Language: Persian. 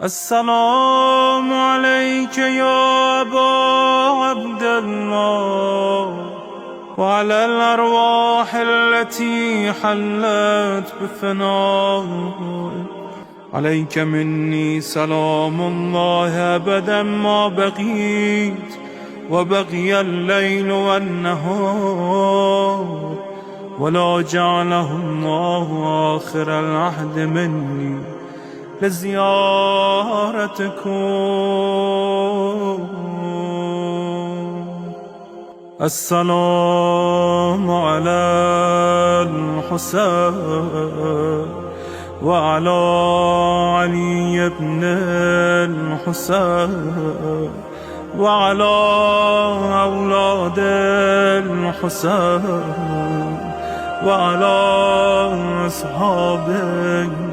السلام عليك يا أبا عبد الله وعلى الأرواح التي حلت بفنائك. عليك مني سلام الله أبدا ما بقيت وبقي الليل والنهار، ولا جعله الله آخر العهد مني لزيارتكم. السلام على الحسين وعلى علي بن الحسين وعلى أولاد الحسين وعلى أصحاب الحسين.